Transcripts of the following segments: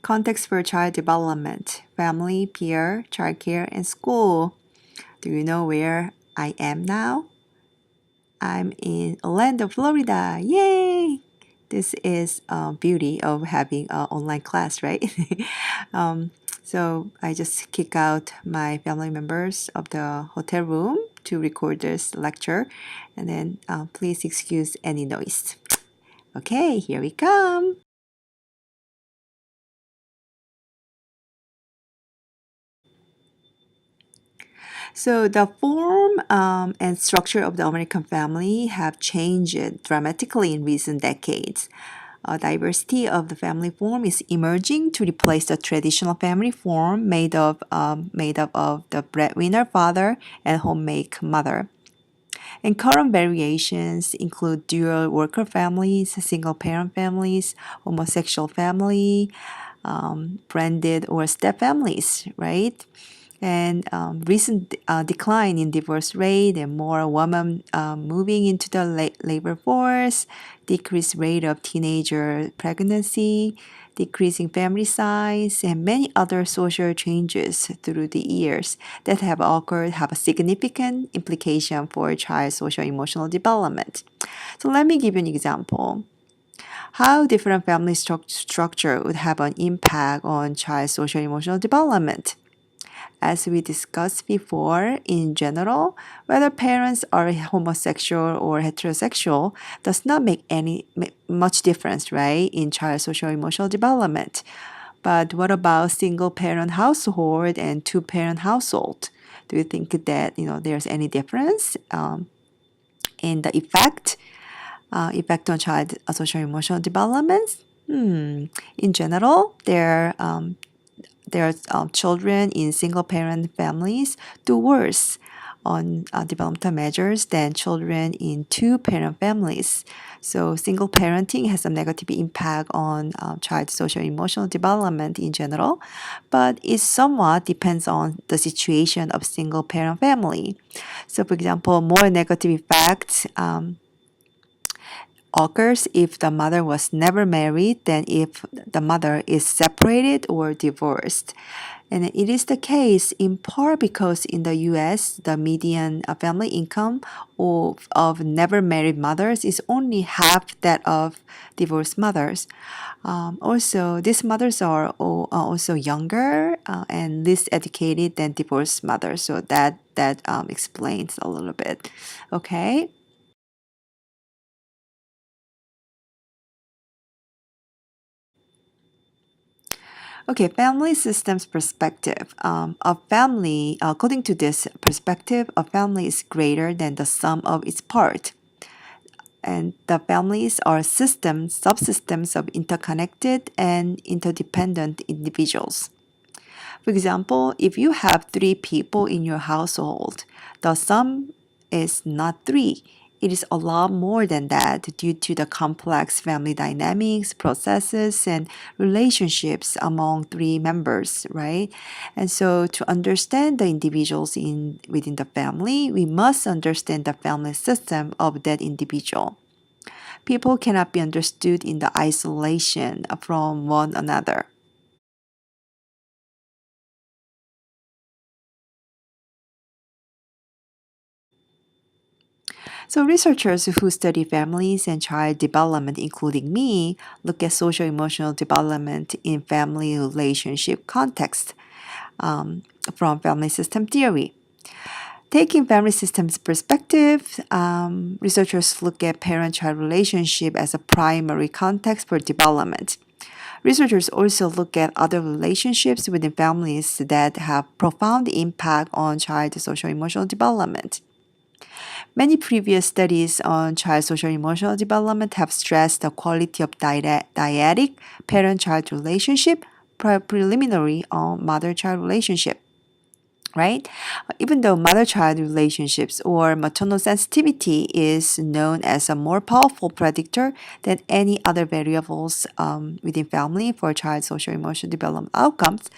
Context for child development, family, peer, childcare, and school. Do you know where I am now? I'm in Orlando, Florida. Yay! This is beauty of having an online class, right? um, so I just kick out my family members of the hotel room to record this lecture, and then please excuse any noise. Okay, here we come. So the form and structure of the American family have changed dramatically in recent decades. A diversity of the family form is emerging to replace the traditional family form made up of the breadwinner father and homemaker mother. And current variations include dual worker families, single parent families, homosexual family, blended or step families, right? And recent decline in divorce rate and more women moving into the labor force, decreased rate of teenager pregnancy, decreasing family size, and many other social changes through the years that have occurred have a significant implication for child social emotional development. So let me give you an example. How different family structure would have an impact on child social emotional development. As we discussed before, in general, whether parents are homosexual or heterosexual does not make much difference, right, in child social emotional development. But what about single parent household and two parent household? Do you think that there's any difference in the effect on child social emotional development? In general, children in single parent families do worse on developmental measures than children in two parent families. So, single parenting has a negative impact on child social emotional development in general, but it somewhat depends on the situation of single parent family. So, for example, more negative effects occurs if the mother was never married than if the mother is separated or divorced. And it is the case in part because in the US, the median family income of never married mothers is only half that of divorced mothers. Also, these mothers are also younger and less educated than divorced mothers. So that explains a little bit. Okay. Okay, family systems perspective. A family, according to this perspective, a family is greater than the sum of its part. And the families are systems, subsystems of interconnected and interdependent individuals. For example, if you have three people in your household, the sum is not three. It is a lot more than that due to the complex family dynamics, processes, and relationships among three members, right? And so to understand the individuals within the family, we must understand the family system of that individual. People cannot be understood in the isolation from one another. So, researchers who study families and child development, including me, look at social emotional development in family relationship context from family system theory. Taking family systems perspective, researchers look at parent-child relationship as a primary context for development. Researchers also look at other relationships within families that have profound impact on child social emotional development. Many previous studies on child social emotional development have stressed the quality of dyadic parent-child relationship preliminary on mother-child relationship. Right? Even though mother-child relationships or maternal sensitivity is known as a more powerful predictor than any other variables within family for child social emotional development outcomes,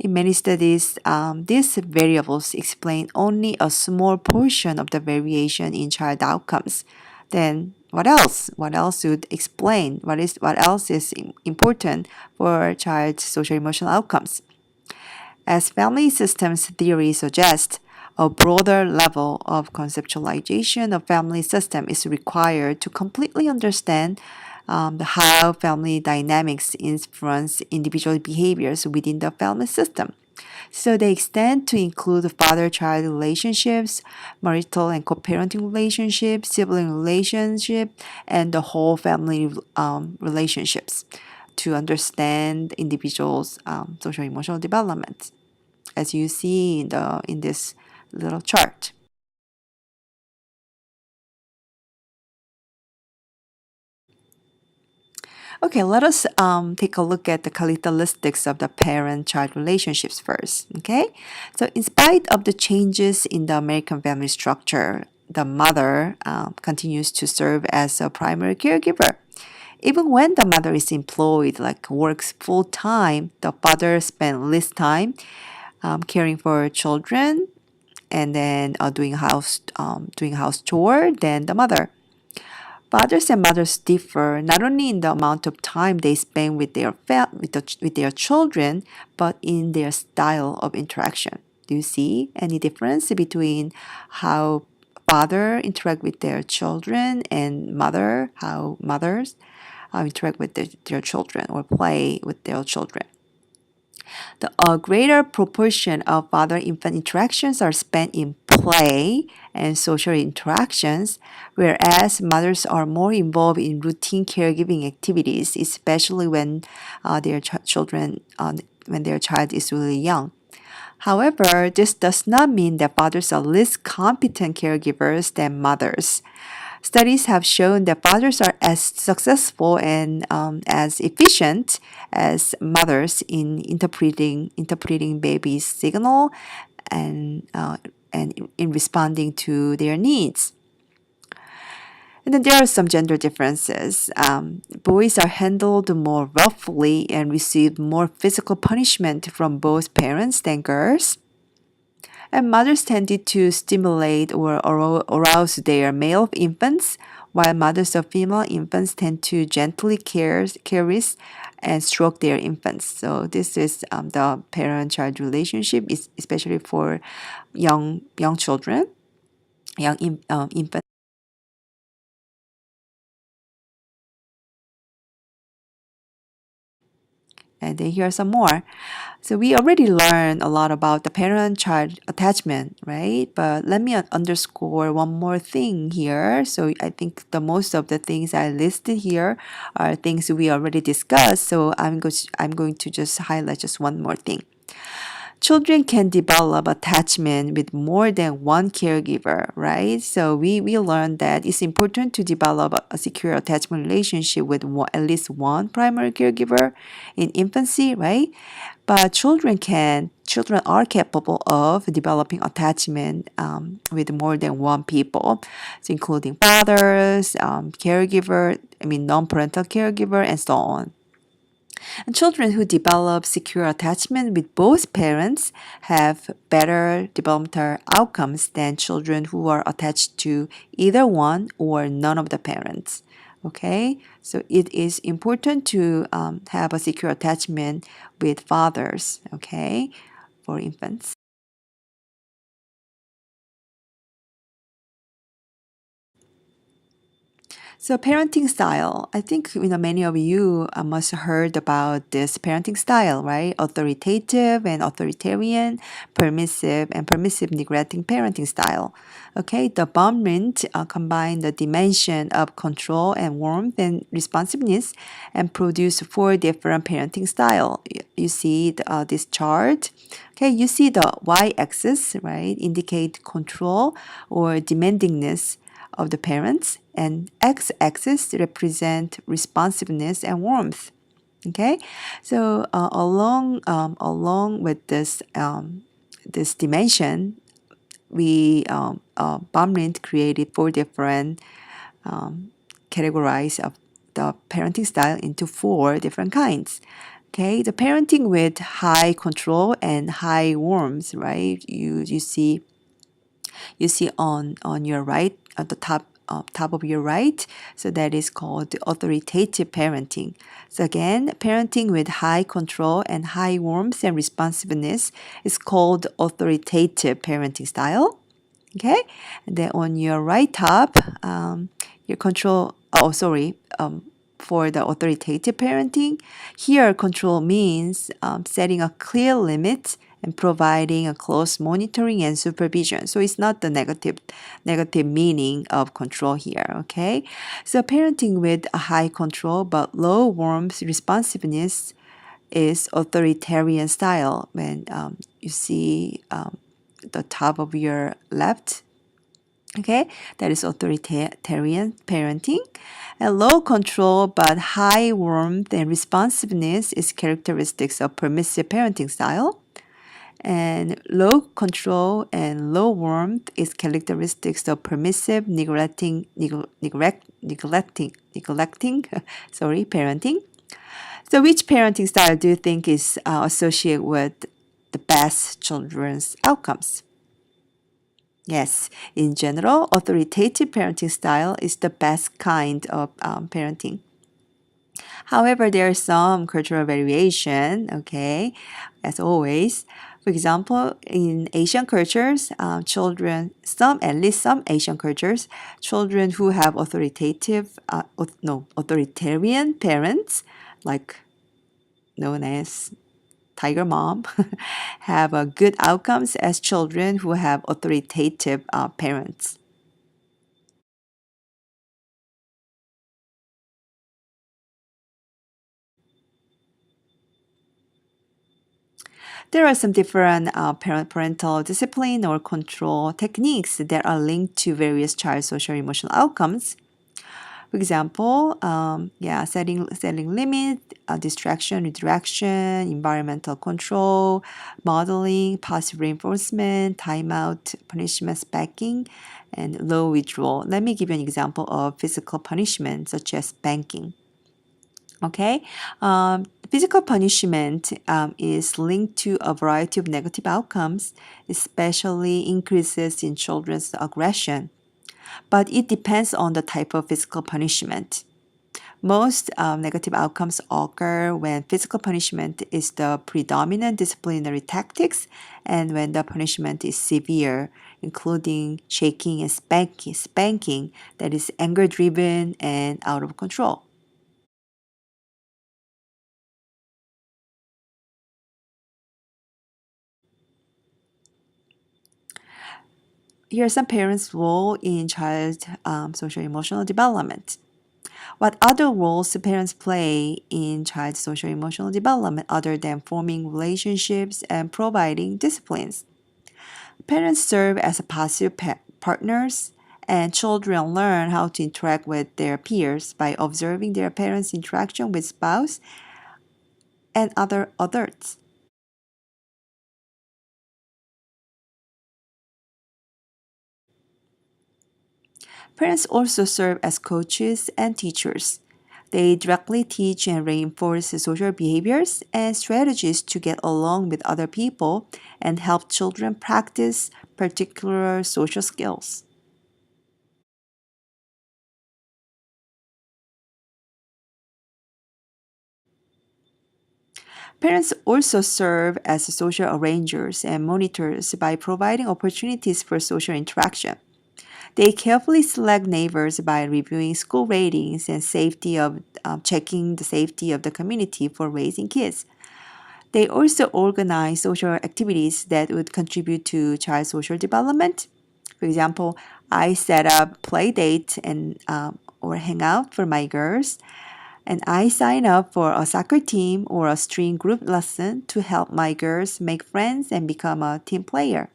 in many studies, these variables explain only a small portion of the variation in child outcomes. Then what else? What else would explain? What else is important for child's social emotional outcomes? As family systems theory suggests, a broader level of conceptualization of family system is required to completely understand how family dynamics influence individual behaviors within the family system. So they extend to include father-child relationships, marital and co-parenting relationships, sibling relationship, and the whole family relationships to understand individuals' social emotional development, as you see in this little chart. Okay, let us take a look at the characteristics of the parent-child relationships first. Okay, so in spite of the changes in the American family structure, the mother continues to serve as a primary caregiver. Even when the mother is employed, like works full time, the father spends less time caring for children and then doing house chore than the mother. Fathers and mothers differ not only in the amount of time they spend with with their children, but in their style of interaction. Do you see any difference between how father interact with their children and how mothers interact with their children or play with their children? A greater proportion of father-infant interactions are spent in play and social interactions, whereas mothers are more involved in routine caregiving activities, especially when when their child is really young. However, this does not mean that fathers are less competent caregivers than mothers. Studies have shown that fathers are as successful and as efficient as mothers in interpreting baby's signal and in responding to their needs. And then there are some gender differences. Boys are handled more roughly and receive more physical punishment from both parents than girls. And mothers tended to stimulate or arouse their male infants, while mothers of female infants tend to gently caress and stroke their infants. So this is the parent-child relationship, especially for young children, infants. And then here are some more. So we already learned a lot about the parent-child attachment, right? But let me underscore one more thing here. So I think the most of the things I listed here are things we already discussed. So I'm going to just highlight just one more thing. Children can develop attachment with more than one caregiver, right? So we learned that it's important to develop a secure attachment relationship with at least one primary caregiver in infancy, right? But children are capable of developing attachment with more than one people, so including fathers, non-parental caregiver, and so on. And children who develop secure attachment with both parents have better developmental outcomes than children who are attached to either one or none of the parents. Okay, so it is important to have a secure attachment with fathers, okay, for infants. So parenting style, I think many of you must have heard about this parenting style, right? Authoritative and authoritarian, permissive and permissive neglecting parenting style. Okay, the Baumrind combine the dimension of control and warmth and responsiveness and produce four different parenting style. You see this chart. Okay, you see the y-axis, right? Indicate control or demandingness of the parents, and x-axis represent responsiveness and warmth. Okay, so along with this dimension, we Baumrind created four different categories of the parenting style into four different kinds. Okay, the parenting with high control and high warmth, right? You see on your right at the top top of your right. So that is called authoritative parenting. So again, parenting with high control and high warmth and responsiveness is called authoritative parenting style. Okay, and then on your right top, your control. Oh, sorry. For the authoritative parenting, here control means setting a clear limit and providing a close monitoring and supervision. So it's not the negative meaning of control here. Okay, so parenting with a high control but low warmth responsiveness is authoritarian style. When you see the top of your left. Okay, that is authoritarian parenting. And low control but high warmth and responsiveness is characteristics of permissive parenting style. And low control and low warmth is characteristics of permissive neglecting sorry, parenting. So which parenting style do you think is associated with the best children's outcomes? Yes, in general, authoritative parenting style is the best kind of parenting. However, there is some cultural variation, okay, as always. For example, in Asian cultures, at least some Asian cultures, children who have authoritarian parents, like known as tiger mom, have good outcomes as children who have authoritative parents. There are some different parental discipline or control techniques that are linked to various child social emotional outcomes. For example, setting limit, distraction, redirection, environmental control, modeling, positive reinforcement, timeout, punishment spanking, and low withdrawal. Let me give you an example of physical punishment, such as spanking. Okay, physical punishment is linked to a variety of negative outcomes, especially increases in children's aggression. But it depends on the type of physical punishment. Most negative outcomes occur when physical punishment is the predominant disciplinary tactics and when the punishment is severe, including shaking and spanking that is anger driven and out of control. Here are some parents' role in child social emotional development. What other roles do parents play in child social emotional development other than forming relationships and providing disciplines? Parents serve as passive partners, and children learn how to interact with their peers by observing their parents' interaction with spouse and other adults. Parents also serve as coaches and teachers. They directly teach and reinforce social behaviors and strategies to get along with other people and help children practice particular social skills. Parents also serve as social arrangers and monitors by providing opportunities for social interaction. They carefully select neighbors by reviewing school ratings and checking the safety of the community for raising kids. They also organize social activities that would contribute to child social development. For example, I set up play date and or hangout for my girls, and I sign up for a soccer team or a string group lesson to help my girls make friends and become a team player.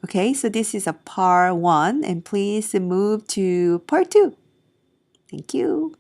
Okay, so this is a part one, and please move to part two. Thank you.